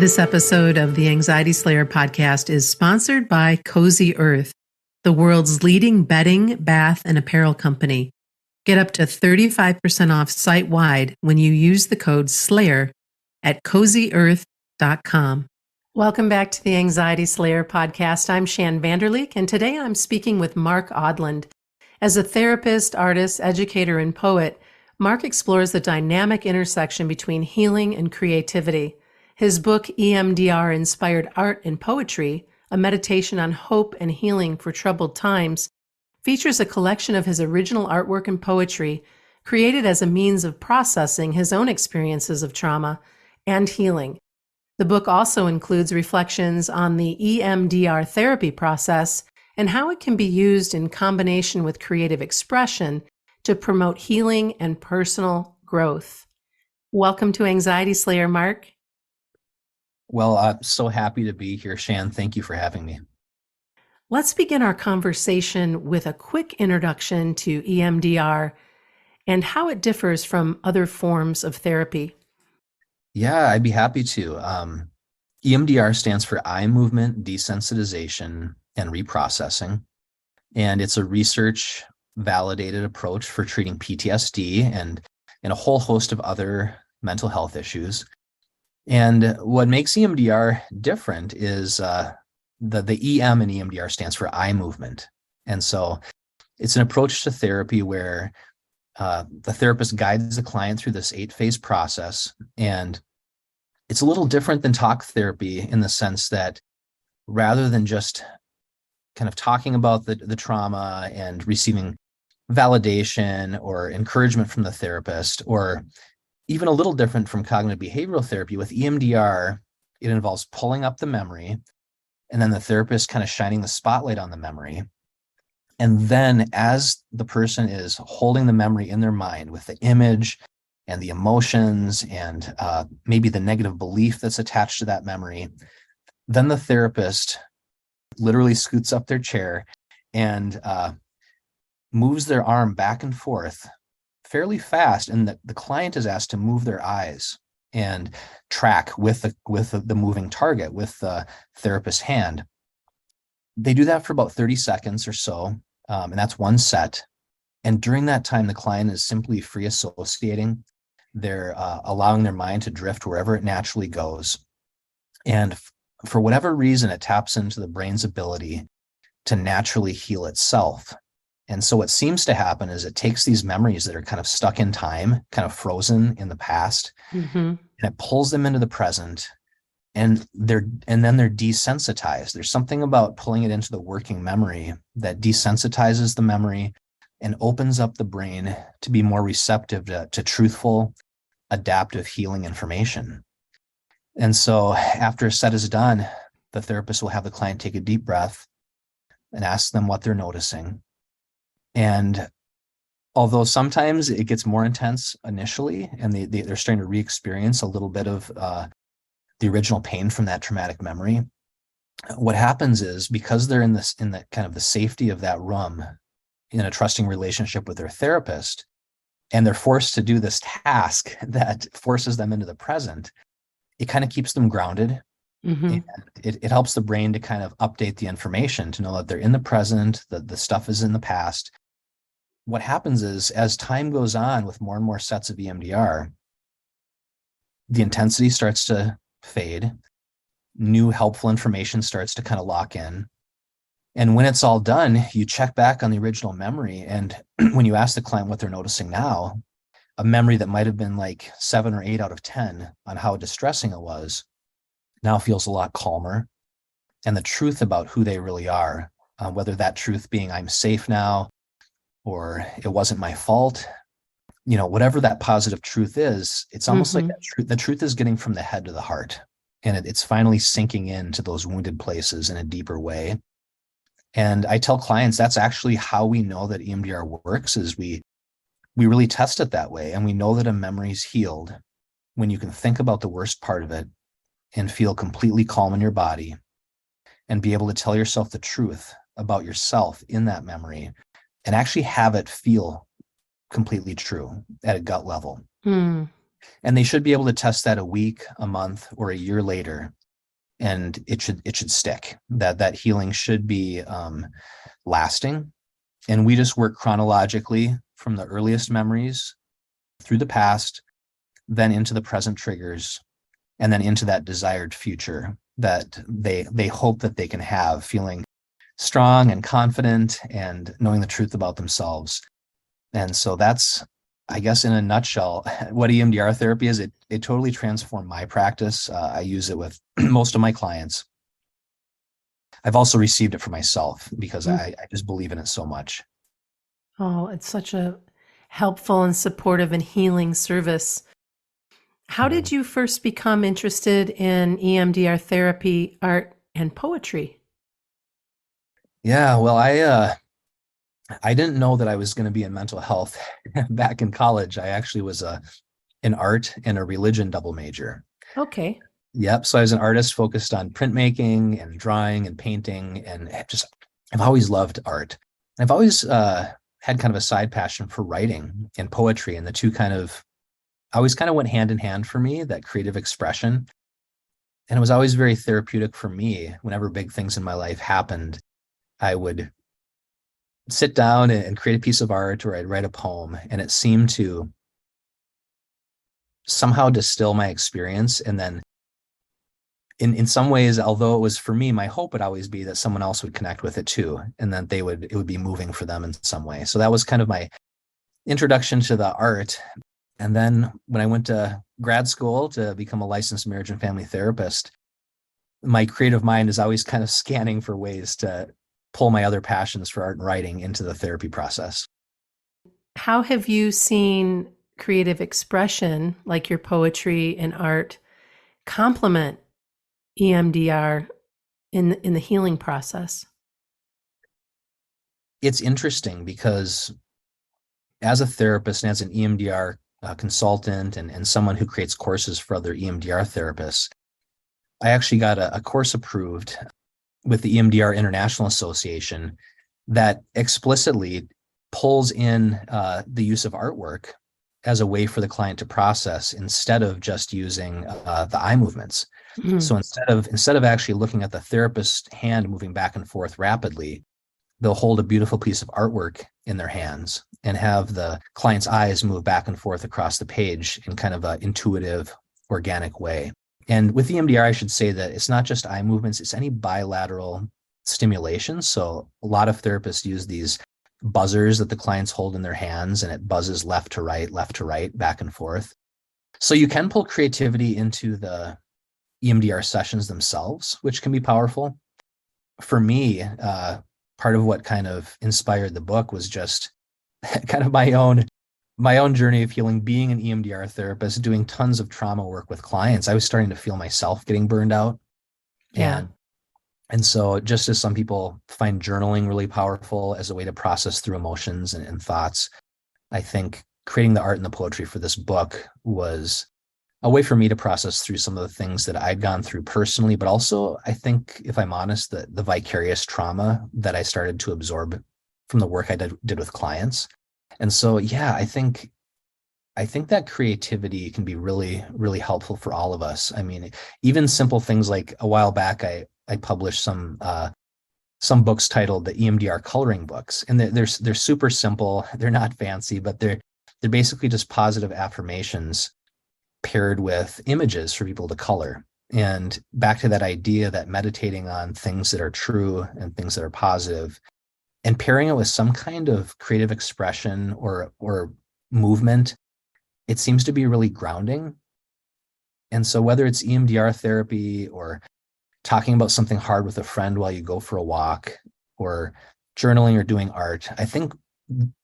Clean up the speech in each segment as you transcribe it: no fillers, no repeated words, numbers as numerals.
This episode of the Anxiety Slayer podcast is sponsored by Cozy Earth, the world's leading bedding, bath, and apparel company. Get up to 35% off site-wide when you use the code SLAYER at CozyEarth.com. Welcome back to the Anxiety Slayer podcast. I'm Shann Vanderleek, and today I'm speaking with Mark Odland. As a therapist, artist, educator, and poet, Mark explores the dynamic intersection between healing and creativity. His book, EMDR Inspired Art and Poetry, a meditation on hope and healing for troubled times, features a collection of his original artwork and poetry created as a means of processing his own experiences of trauma and healing. The book also includes reflections on the EMDR therapy process and how it can be used in combination with creative expression to promote healing and personal growth. Welcome to Anxiety Slayer, Mark. Well, I'm so happy to be here, Shann. Thank you for having me. Let's begin our conversation with a quick introduction to EMDR and how it differs from other forms of therapy. Yeah, I'd be happy to. EMDR stands for eye movement desensitization and reprocessing, and it's a research-validated approach for treating PTSD and a whole host of other mental health issues. And what makes EMDR different is the EM in EMDR stands for eye movement. And so it's an approach to therapy where the therapist guides the client through this 8-phase process. And it's a little different than talk therapy in the sense that rather than just kind of talking about the trauma and receiving validation or encouragement from the therapist, or even a little different from cognitive behavioral therapy, with EMDR, it involves pulling up the memory and then the therapist kind of shining the spotlight on the memory. And then as the person is holding the memory in their mind with the image and the emotions and maybe the negative belief that's attached to that memory, then the therapist literally scoots up their chair and moves their arm back and forth fairly fast, and the client is asked to move their eyes and track with the moving target with the therapist's hand. They do that for about 30 seconds or so, and that's one set. And during that time, the client is simply free associating. They're allowing their mind to drift wherever it naturally goes. And for whatever reason, it taps into the brain's ability to naturally heal itself. And so what seems to happen is it takes these memories that are kind of stuck in time, kind of frozen in the past, and it pulls them into the present, and then they're desensitized. There's something about pulling it into the working memory that desensitizes the memory and opens up the brain to be more receptive to truthful, adaptive healing information. And so after a set is done, the therapist will have the client take a deep breath and ask them what they're noticing. And although sometimes it gets more intense initially, and they're starting to re-experience a little bit of the original pain from that traumatic memory, what happens is, because they're in the kind of the safety of that room, in a trusting relationship with their therapist, and they're forced to do this task that forces them into the present, it kind of keeps them grounded. And it helps the brain to kind of update the information to know that they're in the present, that the stuff is in the past. What happens is, as time goes on with more and more sets of EMDR, the intensity starts to fade. New helpful information starts to kind of lock in. And when it's all done, you check back on the original memory. And when you ask the client what they're noticing now, a memory that might have been like 7 or 8 out of 10 on how distressing it was, now feels a lot calmer. And the truth about who they really are, whether that truth being I'm safe now, or it wasn't my fault, whatever that positive truth is, it's almost like the truth is getting from the head to the heart. And it's finally sinking into those wounded places in a deeper way. And I tell clients that's actually how we know that EMDR works, is we really test it that way. And we know that a memory's healed when you can think about the worst part of it and feel completely calm in your body and be able to tell yourself the truth about yourself in that memory and actually have it feel completely true at a gut level. And they should be able to test that a week, a month, or a year later, and it should stick. That healing should be lasting. And we just work chronologically from the earliest memories through the past, then into the present triggers, and then into that desired future that they hope that they can have, feeling strong and confident and knowing the truth about themselves. And so that's, I guess, in a nutshell, what EMDR therapy is. It totally transformed my practice. I use it with most of my clients. I've also received it for myself because I just believe in it so much. Oh, it's such a helpful and supportive and healing service. How did you first become interested in EMDR therapy, art, and poetry? Yeah, well, I didn't know that I was going to be in mental health back in college. I actually was an art and a religion double major. Okay. Yep. So I was an artist focused on printmaking and drawing and painting, and I've always loved art. I've always had kind of a side passion for writing and poetry, and the two always kind of went hand in hand for me, that creative expression. And it was always very therapeutic for me. Whenever big things in my life happened, I would sit down and create a piece of art, or I'd write a poem, and it seemed to somehow distill my experience. And then in some ways, although it was for me, my hope would always be that someone else would connect with it too, and that it would be moving for them in some way. So that was kind of my introduction to the art. And then when I went to grad school to become a licensed marriage and family therapist, my creative mind is always kind of scanning for ways to pull my other passions for art and writing into the therapy process. How have you seen creative expression, like your poetry and art, complement EMDR in the healing process? It's interesting because as a therapist and as an EMDR consultant and someone who creates courses for other EMDR therapists, I actually got a course approved with the EMDR International Association that explicitly pulls in the use of artwork as a way for the client to process, instead of just using the eye movements. Mm-hmm. So instead of actually looking at the therapist's hand moving back and forth rapidly, they'll hold a beautiful piece of artwork in their hands and have the client's eyes move back and forth across the page in kind of an intuitive, organic way. And with EMDR, I should say that it's not just eye movements, it's any bilateral stimulation. So a lot of therapists use these buzzers that the clients hold in their hands, and it buzzes left to right, back and forth. So you can pull creativity into the EMDR sessions themselves, which can be powerful. For me, part of what kind of inspired the book was just kind of my own journey of healing, being an EMDR therapist, doing tons of trauma work with clients. I was starting to feel myself getting burned out. Yeah. And so just as some people find journaling really powerful as a way to process through emotions and thoughts, I think creating the art and the poetry for this book was a way for me to process through some of the things that I'd gone through personally, but also, I think, if I'm honest, the vicarious trauma that I started to absorb from the work I did with clients. And so, yeah, I think that creativity can be really, really helpful for all of us. I mean, even simple things like, a while back, I published some books titled the EMDR coloring books, and they're super simple. They're not fancy, but they're basically just positive affirmations paired with images for people to color. And back to that idea that meditating on things that are true and things that are positive, and pairing it with some kind of creative expression or movement, it seems to be really grounding. And so whether it's EMDR therapy, or talking about something hard with a friend while you go for a walk, or journaling or doing art, I think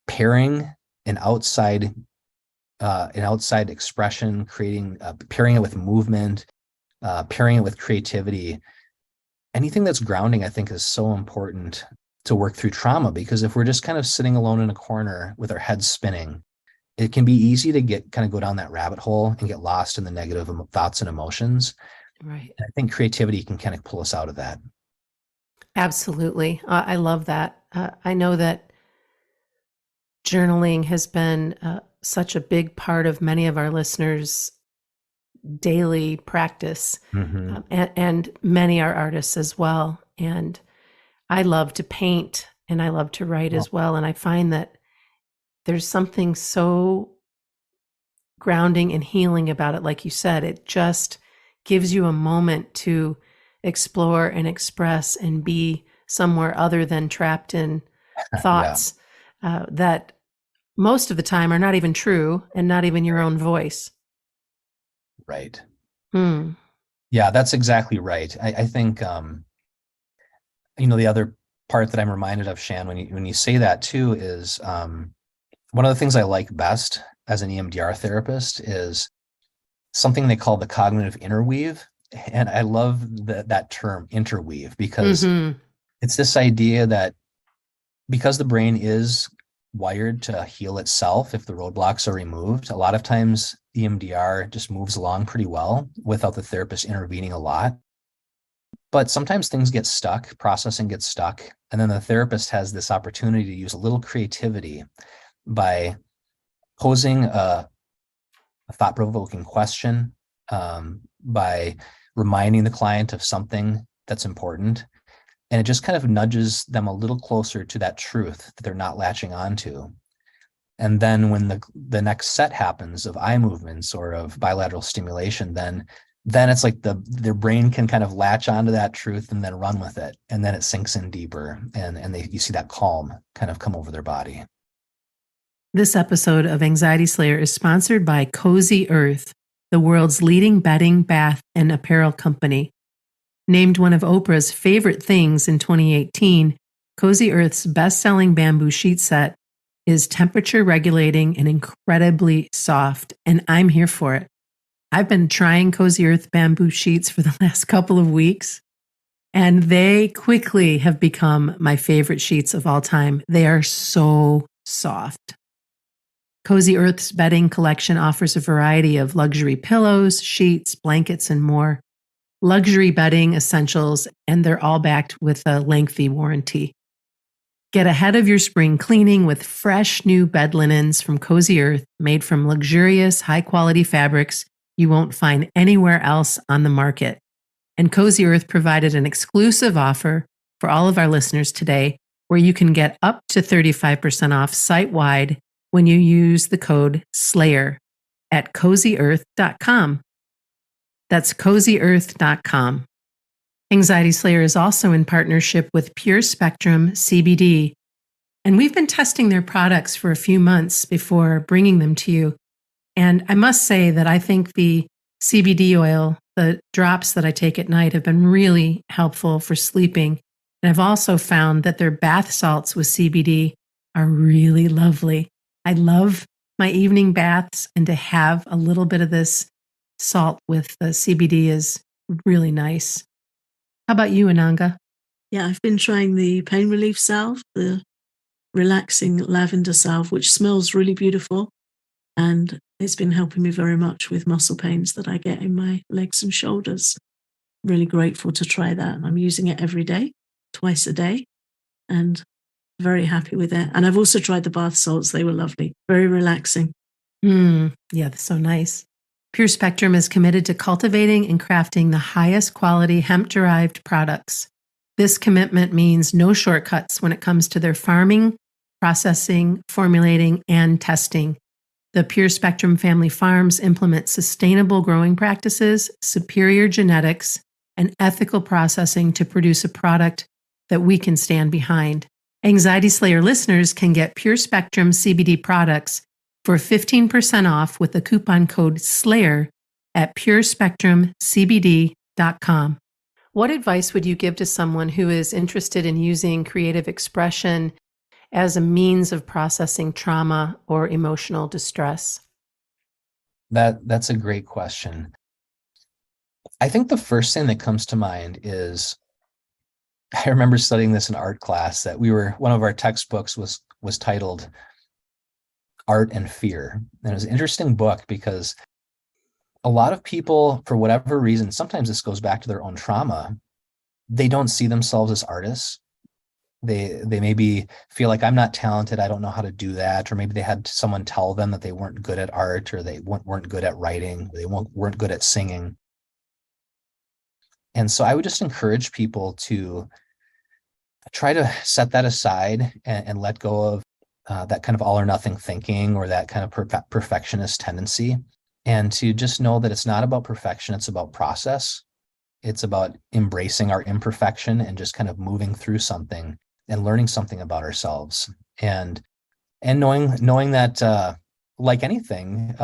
pairing an outside expression, pairing it with movement, pairing it with creativity, anything that's grounding, I think, is so important to work through trauma. Because if we're just kind of sitting alone in a corner with our heads spinning, it can be easy to go down that rabbit hole and get lost in the negative thoughts and emotions. Right. And I think creativity can kind of pull us out of that. Absolutely. I love that. I know that journaling has been such a big part of many of our listeners' daily practice, Mm-hmm. and many are artists as well. And I love to paint and I love to write Oh, as well. And I find that there's something so grounding and healing about it. Like you said, it just gives you a moment to explore and express and be somewhere other than trapped in yeah, thoughts that most of the time are not even true and not even your own voice. right. Hmm. Yeah, that's exactly right. I think the other part that I'm reminded of, Shann, when you say that too, is one of the things I like best as an EMDR therapist is something they call the cognitive interweave. And I love that term interweave because Mm-hmm. it's this idea that because the brain is wired to heal itself if the roadblocks are removed, a lot of times EMDR just moves along pretty well without the therapist intervening a lot. But sometimes things get stuck, processing gets stuck, and then the therapist has this opportunity to use a little creativity by posing a thought-provoking question, by reminding the client of something that's important. And it just kind of nudges them a little closer to that truth that they're not latching onto. And then when the next set happens of eye movements or of bilateral stimulation, then it's like their brain can kind of latch onto that truth and then run with it. And then it sinks in deeper and you see that calm kind of come over their body. This episode of Anxiety Slayer is sponsored by Cozy Earth, the world's leading bedding, bath, and apparel company. Named one of Oprah's favorite things in 2018, Cozy Earth's best-selling bamboo sheet set is temperature regulating and incredibly soft, and I'm here for it. I've been trying Cozy Earth bamboo sheets for the last couple of weeks, and they quickly have become my favorite sheets of all time. They are so soft. Cozy Earth's bedding collection offers a variety of luxury pillows, sheets, blankets, and more. Luxury bedding essentials, and they're all backed with a lengthy warranty. Get ahead of your spring cleaning with fresh new bed linens from Cozy Earth, made from luxurious, high quality fabrics you won't find anywhere else on the market. And Cozy Earth provided an exclusive offer for all of our listeners today, where you can get up to 35% off site wide when you use the code SLAYER at cozyearth.com. That's cozyearth.com. Anxiety Slayer is also in partnership with Pure Spectrum CBD, and we've been testing their products for a few months before bringing them to you. And I must say that I think the CBD oil, the drops that I take at night, have been really helpful for sleeping. And I've also found that their bath salts with CBD are really lovely. I love my evening baths, and to have a little bit of this salt with the CBD is really nice. How about you, Ananga? Yeah, I've been trying the pain relief salve, the relaxing lavender salve, which smells really beautiful. And it's been helping me very much with muscle pains that I get in my legs and shoulders. Really grateful to try that. I'm using it every day, twice a day, and very happy with it. And I've also tried the bath salts. They were lovely, very relaxing. Yeah, that's so nice. Pure Spectrum is committed to cultivating and crafting the highest quality hemp-derived products. This commitment means no shortcuts when it comes to their farming, processing, formulating, and testing. The Pure Spectrum family farms implement sustainable growing practices, superior genetics, and ethical processing to produce a product that we can stand behind. Anxiety Slayer listeners can get Pure Spectrum CBD products for 15% off with the coupon code SLAYER at purespectrumcbd.com. What advice would you give to someone who is interested in using creative expression as a means of processing trauma or emotional distress? That's a great question. I think the first thing that comes to mind is I remember studying this in art class that one of our textbooks was titled Art and Fear. And it was an interesting book because a lot of people, for whatever reason, sometimes this goes back to their own trauma, they don't see themselves as artists. They maybe feel like I'm not talented, I don't know how to do that, or maybe they had someone tell them that they weren't good at art, or they weren't good at writing, or they weren't good at singing. And so I would just encourage people to try to set that aside and let go of that kind of all or nothing thinking, or that kind of perfectionist tendency, and to just know that it's not about perfection, it's about process. It's about embracing our imperfection and just kind of moving through something and learning something about ourselves, and knowing that like anything,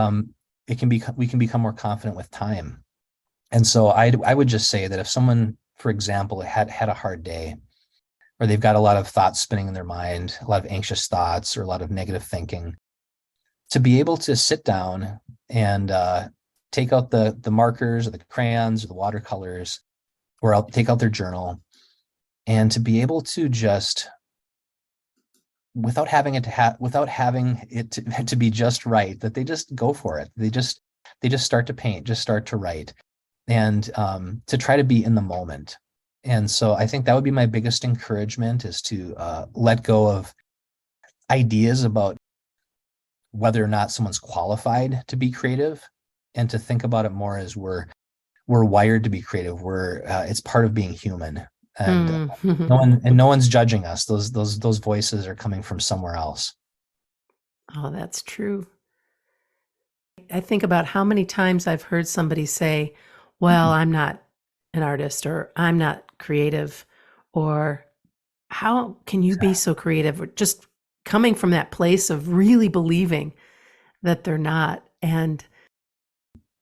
we can become more confident with time. And so I would just say that if someone, for example, had a hard day, or they've got a lot of thoughts spinning in their mind, a lot of anxious thoughts or a lot of negative thinking, to be able to sit down and take out the markers or the crayons or the watercolors, or I'll take out their journal, and to be able to just, without having it to be just right, that they just go for it. They just start to paint, just start to write, and to try to be in the moment. And so I think that would be my biggest encouragement, is to let go of ideas about whether or not someone's qualified to be creative, and to think about it more as we're wired to be creative. It's part of being human, and no one's judging us. Those voices are coming from somewhere else. Oh, that's true. I think about how many times I've heard somebody say, well, I'm not an artist, or I'm not creative, or how can you be so creative? Or just coming from that place of really believing that they're not. And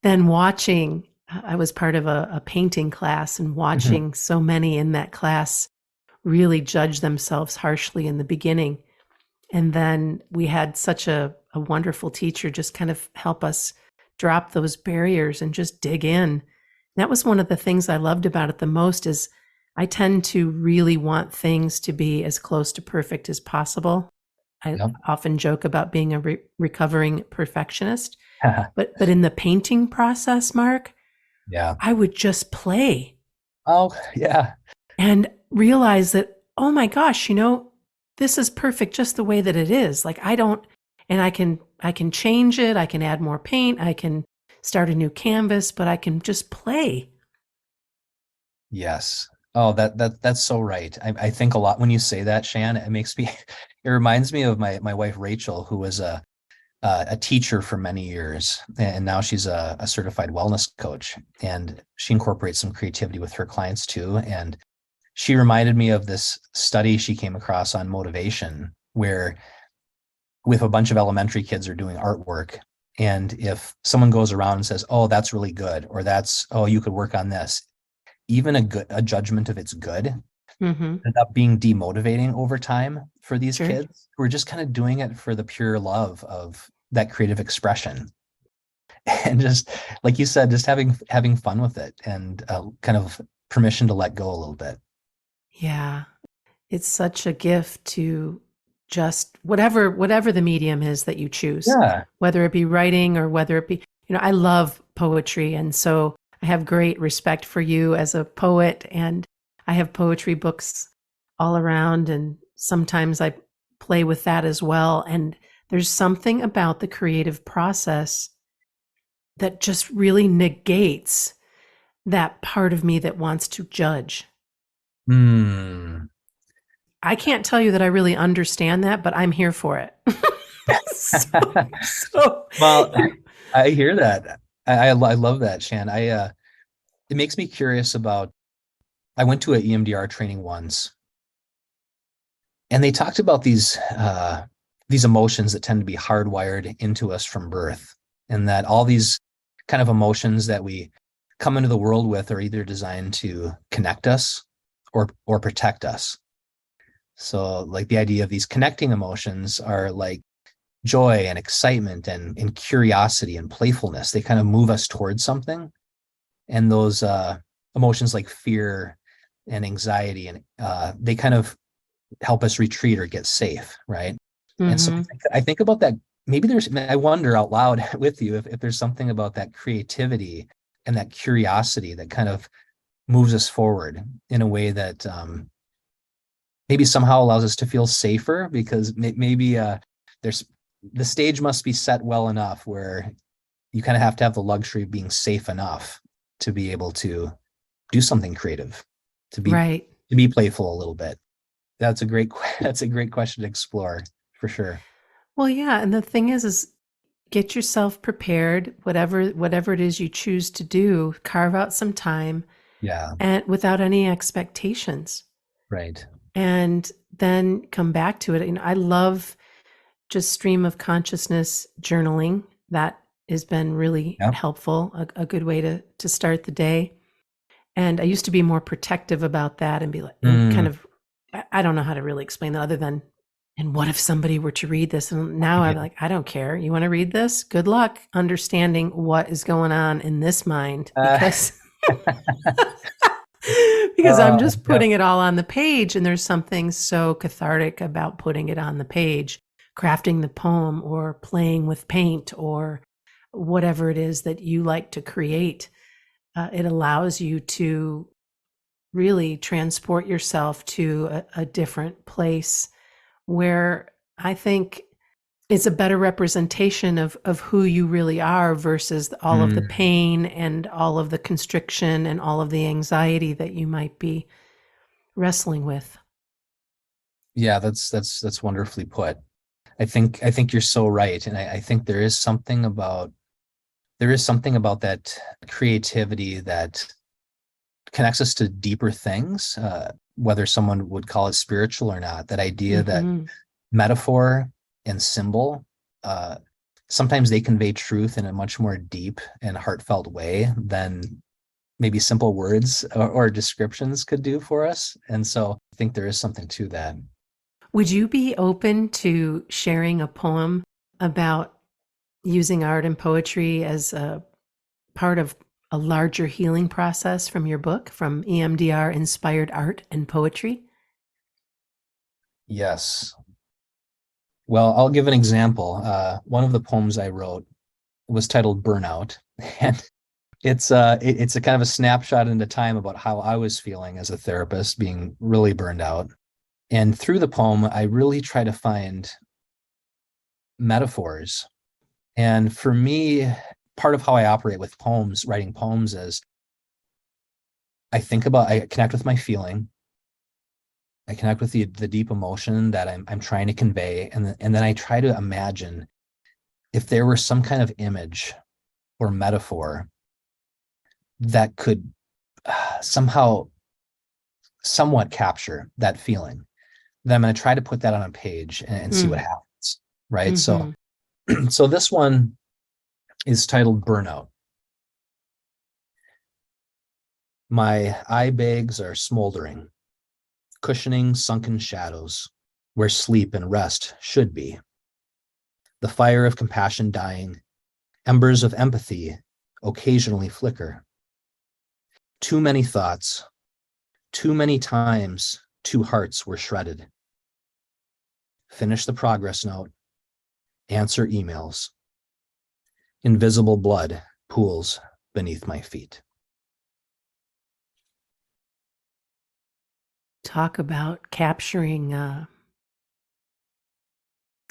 then watching, I was part of a painting class, and watching so many in that class really judge themselves harshly in the beginning. And then we had such a wonderful teacher just kind of help us drop those barriers and just dig in. That was one of the things I loved about it the most. Is I tend to really want things to be as close to perfect as possible. I often joke about being a recovering perfectionist, but in the painting process, Mark, I would just play. Oh, yeah. And realize that, oh my gosh, this is perfect just the way that it is. Like I can change it. I can add more paint. I can start a new canvas, but I can just play. Yes. Oh, that's so right. I think a lot when you say that, Shann. It reminds me of my wife Rachel, who was a teacher for many years, and now she's a certified wellness coach, and she incorporates some creativity with her clients too. And she reminded me of this study she came across on motivation, where with a bunch of elementary kids are doing artwork, and if someone goes around and says, "Oh, that's really good," or "Oh, you could work on this," even a judgment of it's good ended up being demotivating over time for these kids who are just kind of doing it for the pure love of that creative expression. And just like you said, just having fun with it, and kind of permission to let go a little bit. Yeah. It's such a gift to just whatever the medium is that you choose, whether it be writing or whether it be, I love poetry. And so I have great respect for you as a poet, and I have poetry books all around, and sometimes I play with that as well. And there's something about the creative process that just really negates that part of me that wants to judge. I can't tell you that I really understand that, but I'm here for it. Well, I hear that. I love that, Shann. It makes me curious about, I went to an EMDR training once, and they talked about these emotions that tend to be hardwired into us from birth, and that all these kind of emotions that we come into the world with are either designed to connect us or protect us. So like the idea of these connecting emotions are like joy and excitement and curiosity and playfulness. They kind of move us towards something. And those emotions like fear and anxiety, and they kind of help us retreat or get safe, right? And so I think about that. Maybe I wonder out loud with you if there's something about that creativity and that curiosity that kind of moves us forward in a way that maybe somehow allows us to feel safer, because maybe there's the stage must be set well enough where you kind of have to have the luxury of being safe enough to be able to do something creative, Right. to be playful a little bit. That's a great question to explore, for sure. Well, yeah, and the thing is get yourself prepared, whatever it is you choose to do, carve out some time Yeah, and without any expectations. right. And then come back to it. I love just stream of consciousness journaling. That has been really Yeah. helpful, a good way to start the day. And I used to be more protective about that and be like, and kind Mm, of, I don't know how to really explain that other than, and what if somebody were to read this? And now I'm yeah. like, I don't care. You want to read this? Good luck understanding what is going on in this mind, Uh, because because I'm just yeah. putting it all on the page, and there's something so cathartic about putting it on the page, crafting the poem or playing with paint or whatever it is that you like to create. It allows you to really transport yourself to a different place where I think it's a better representation of who you really are versus all of the Mm, pain and all of the constriction and all of the anxiety that you might be wrestling with. yeah, that's wonderfully put. I think you're so right. And I think there is something about that creativity that connects us to deeper things, whether someone would call it spiritual or not. That idea that Mm-hmm. metaphor and symbol, uh, sometimes they convey truth in a much more deep and heartfelt way than maybe simple words or descriptions could do for us. And so I think there is something to that. Would you be open to sharing a poem about using art and poetry as a part of a larger healing process from your book, from EMDR Inspired Art and Poetry? Yes. Well, I'll give an example. One of the poems I wrote was titled Burnout. And it's a kind of a snapshot into time about how I was feeling as a therapist, being really burned out. And through the poem, I really try to find metaphors. And for me, part of how I operate with poems, writing poems, is I connect with my feeling. I connect with the deep emotion that I'm trying to convey. And then I try to imagine if there were some kind of image or metaphor that could somehow somewhat capture that feeling, then I'm going to try to put that on a page and see what Mm. happens. Right. So, Mm-hmm. so this one is titled Burnout. My eye bags are smoldering, cushioning sunken shadows where sleep and rest should be. The fire of compassion dying, embers of empathy occasionally flicker. Too many thoughts, too many times, two hearts were shredded. Finish the progress note, answer emails. Invisible blood pools beneath my feet. Talk about capturing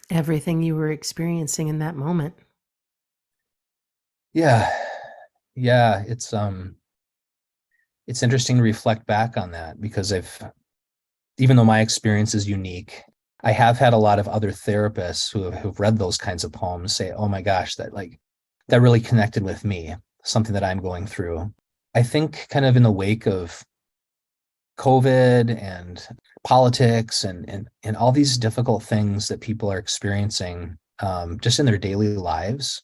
everything you were experiencing in that moment. Yeah. Yeah. It's interesting to reflect back on that, because even though my experience is unique, I have had a lot of other therapists who've read those kinds of poems say, oh my gosh, that really connected with me, something that I'm going through. I think kind of in the wake of COVID and politics and all these difficult things that people are experiencing, just in their daily lives,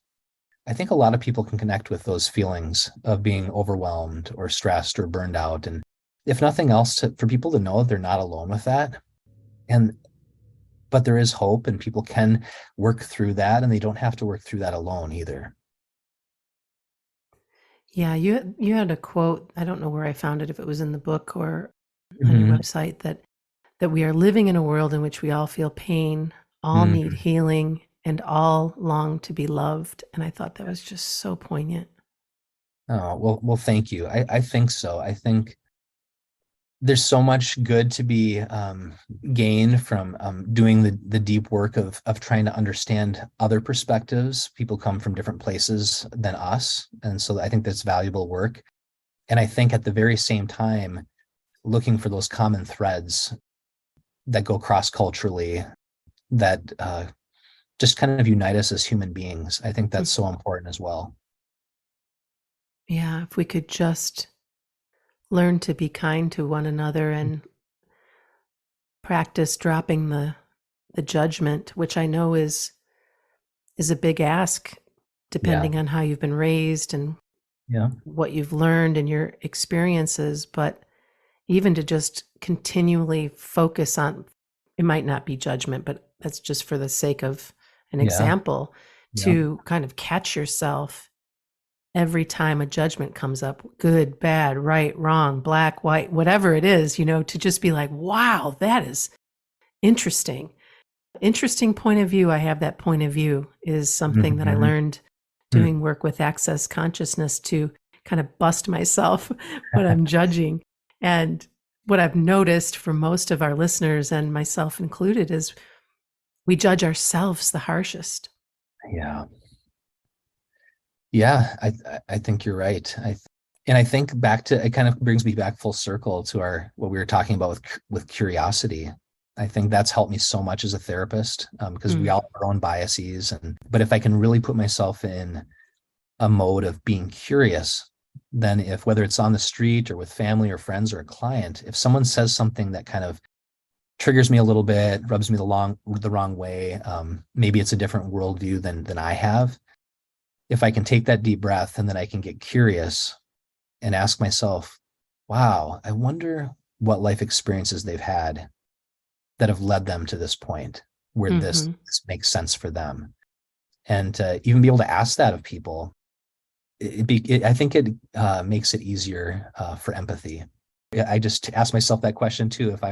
I think a lot of people can connect with those feelings of being overwhelmed or stressed or burned out. And if nothing else, for people to know that they're not alone with that. And but there is hope, and people can work through that, and they don't have to work through that alone either. Yeah, you had a quote, I don't know where I found it, if it was in the book or on your Mm-hmm. website, that we are living in a world in which we all feel pain, all need Mm-hmm. healing, and all long to be loved. And I thought that was just so poignant. Oh, well, thank you. I think so. I think there's so much good to be gained from doing the deep work of trying to understand other perspectives. People come from different places than us, and so I think that's valuable work. And I think at the very same time, looking for those common threads that go cross-culturally, that just kind of unite us as human beings. I think that's so important as well. Yeah, if we could just learn to be kind to one another and practice dropping the judgment, which I know is a big ask, depending on how you've been raised and what you've learned and your experiences. But even to just continually focus on, it might not be judgment, but that's just for the sake of an example, to kind of catch yourself every time a judgment comes up, good, bad, right, wrong, black, white, whatever it is, to just be like, wow, that is interesting. Interesting point of view. I have that point of view is something that I learned doing work with access consciousness, to kind of bust myself when I'm judging. And what I've noticed for most of our listeners, and myself included, is we judge ourselves the harshest. Yeah, I think you're right. I think back to, it kind of brings me back full circle to what we were talking about with curiosity. I think that's helped me so much as a therapist, because we all have our own biases, but if I can really put myself in a mode of being curious, then whether it's on the street or with family or friends or a client, if someone says something that kind of triggers me a little bit, rubs me the wrong way, maybe it's a different worldview than I have. If I can take that deep breath and then I can get curious and ask myself, wow, I wonder what life experiences they've had that have led them to this point where this makes sense for them. And to even be able to ask that of people, I think it makes it easier for empathy. I just ask myself that question too. If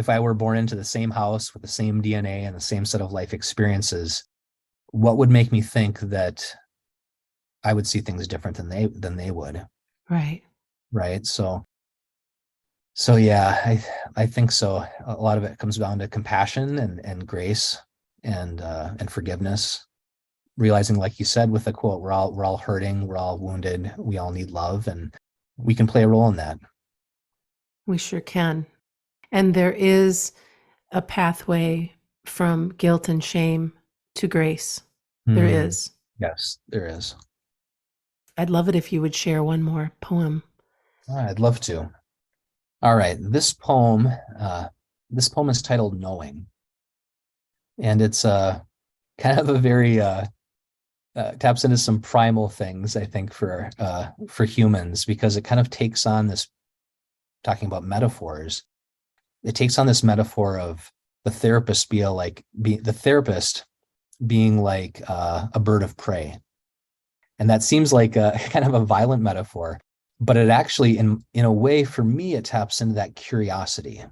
I were born into the same house with the same DNA and the same set of life experiences, what would make me think that I would see things different than they would? Right. So yeah, I think so. A lot of it comes down to compassion and grace and forgiveness. Realizing, like you said with the quote, we're all hurting, we're all wounded, we all need love, and we can play a role in that. We sure can. And there is a pathway from guilt and shame to grace. There is. Yes, there is. I'd love it if you would share one more poem. I'd love to. All right, this poem is titled "Knowing," and it's kind of a very taps into some primal things, I think, for humans, because it kind of takes on this, talking about metaphors. It takes on this metaphor of the therapist being like a bird of prey. And that seems like a kind of a violent metaphor, but it actually, in a way, for me, it taps into that curiosity,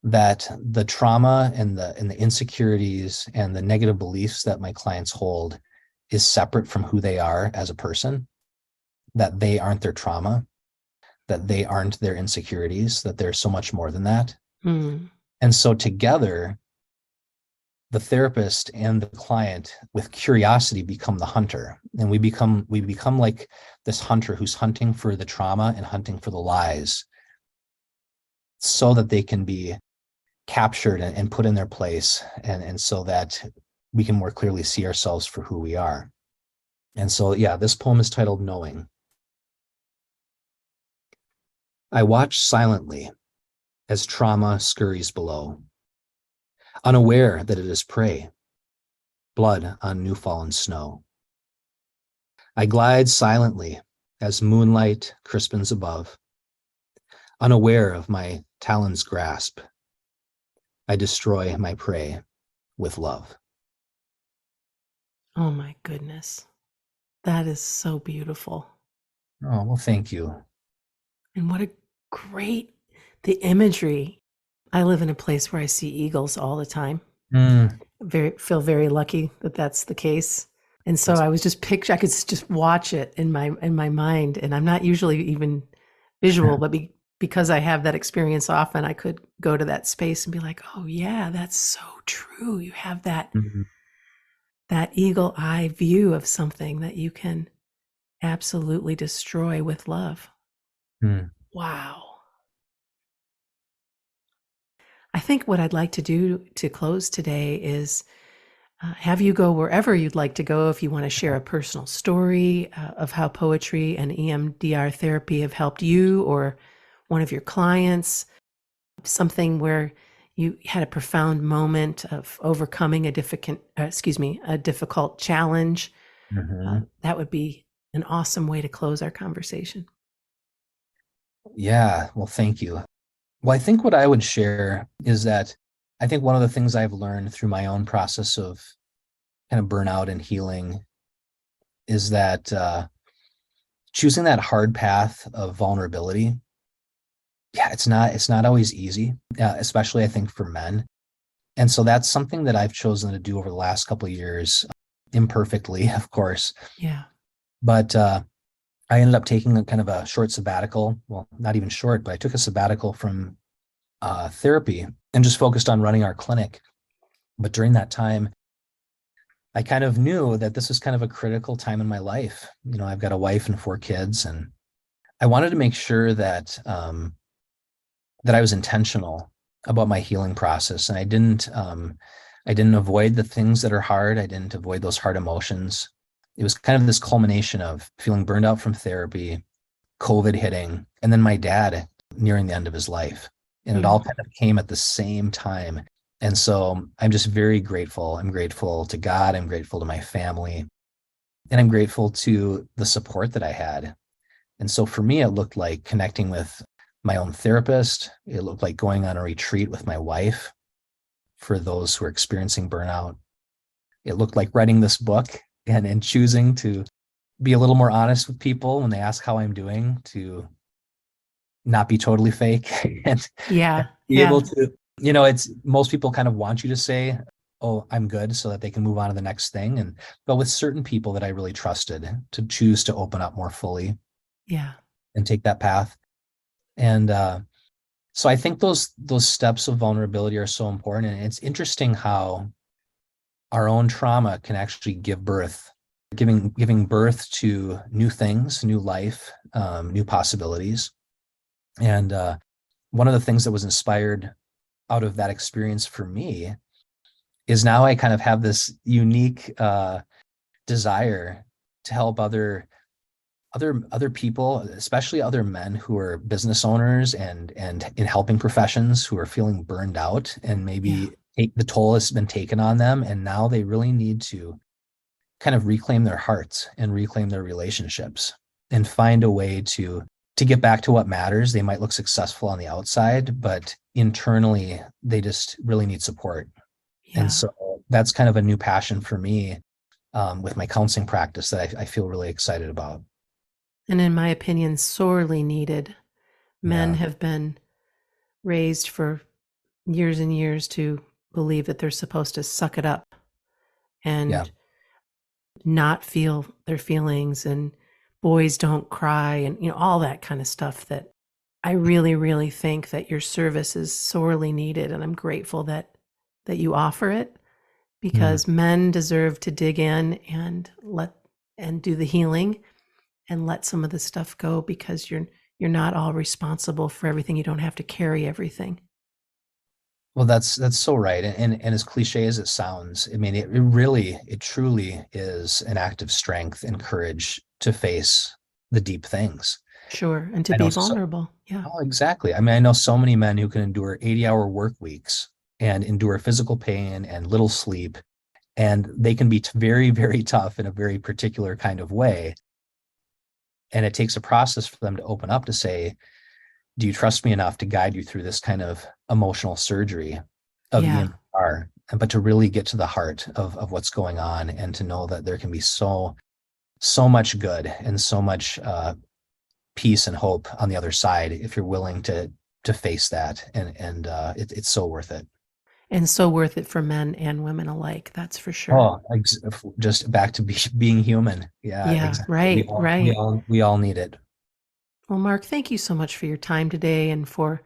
that the trauma and the insecurities and the negative beliefs that my clients hold is separate from who they are as a person, that they aren't their trauma, that they aren't their insecurities, that they're so much more than that. And so together, the therapist and the client with curiosity become the hunter, and we become like this hunter who's hunting for the trauma and hunting for the lies, so that they can be captured and put in their place, and so that we can more clearly see ourselves for who we are. And so, yeah, this poem is titled "Knowing." I watch silently as trauma scurries below, unaware that it is prey, blood on new-fallen snow. I glide silently as moonlight crispens above, unaware of my talons' grasp. I destroy my prey with love. Oh my goodness. That is so beautiful. Oh, well, thank you. And what a great, the imagery. I live in a place where I see eagles all the time. Feel very lucky that that's the case. And so I was just I could just watch it in my mind. And I'm not usually even visual, but because I have that experience often, I could go to that space and be like, oh yeah, that's so true. You have that Mhm. that eagle eye view of something that you can absolutely destroy with love. Mm. Wow. I think what I'd like to do to close today is have you go wherever you'd like to go if you want to share a personal story of how poetry and EMDR therapy have helped you or one of your clients, something where you had a profound moment of overcoming a difficult challenge. Mhm. That would be an awesome way to close our conversation. Yeah. Well, thank you. Well, I think what I would share is that I think one of the things I've learned through my own process of kind of burnout and healing is that choosing that hard path of vulnerability, yeah, it's not always easy, especially I think for men. And so that's something that I've chosen to do over the last couple of years, imperfectly, of course. Yeah. But I ended up taking a kind of a short sabbatical. Well, not even short, but I took a sabbatical from therapy and just focused on running our clinic. But during that time, I kind of knew that this was kind of a critical time in my life. You know, I've got a wife and 4 kids, and I wanted to make sure that that I was intentional about my healing process, and I didn't avoid the things that are hard. I didn't avoid those hard emotions. It was kind of this culmination of feeling burned out from therapy, COVID hitting, and then my dad nearing the end of his life. And it all kind of came at the same time. And so I'm just very grateful. I'm grateful to God. I'm grateful to my family. And I'm grateful to the support that I had. And so for me, it looked like connecting with my own therapist. It looked like going on a retreat with my wife for those who are experiencing burnout. It looked like writing this book and choosing to be a little more honest with people when they ask how I'm doing, to not be totally fake and Yeah. be Yeah. able to, you know, it's most people kind of want you to say, oh, I'm good, so that they can move on to the next thing. And but with certain people that I really trusted, to choose to open up more fully Yeah. and take that path. And so I think those steps of vulnerability are so important. And it's interesting how our own trauma can actually give birth, giving birth to new things, new life, new possibilities. And one of the things that was inspired out of that experience for me is now I kind of have this unique desire to help other people, especially other men who are business owners and in helping professions, who are feeling burned out, and Yeah. maybe the toll has been taken on them, and now they really need to kind of reclaim their hearts and reclaim their relationships and find a way to get back to what matters. They might look successful on the outside, but internally they just really need support. And Yeah. so that's kind of a new passion for me, with my counseling practice, that I feel really excited about. And in my opinion, sorely needed. Men Yeah. have been raised for years and years to believe that they're supposed to suck it up Yeah. and not feel their feelings, and boys don't cry, and all that kind of stuff that I really, really think that your service is sorely needed. And I'm grateful that you offer it, Mm. because men deserve to dig in and do the healing and let some of the stuff go, because you're not all responsible for everything. You don't have to carry everything. Well, that's so right. And as cliche as it sounds, I mean, it truly is an act of strength and courage to face the deep things. Sure. And to I know be so, vulnerable. Yeah. oh, exactly. I mean, I know so many men who can endure 80-hour work weeks and endure physical pain and little sleep, and they can be very, very tough in a very particular kind of way. And it takes a process for them to open up to say, do you trust me enough to guide you through this kind of emotional surgery of Yeah. EMDR? But to really get to the heart of what's going on, and to know that there can be so much good and so much peace and hope on the other side, if you're willing to face that. And it's so worth it. And so worth it for men and women alike. That's for sure. Oh, just back to being human. Yeah, Yeah. exactly. Right. Right. We all need it. Well, Mark, thank you so much for your time today and for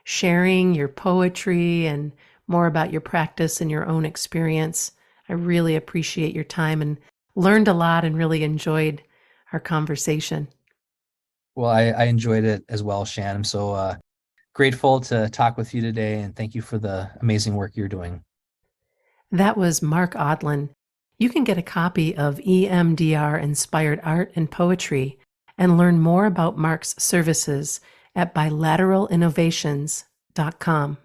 sharing your poetry and more about your practice and your own experience. I really appreciate your time and learned a lot and really enjoyed our conversation. Well, I enjoyed it as well, Shann. I'm so grateful to talk with you today, and thank you for the amazing work you're doing. That was Mark Odland. You can get a copy of EMDR Inspired Art and Poetry and learn more about Mark's services at bilateralinnovations.com.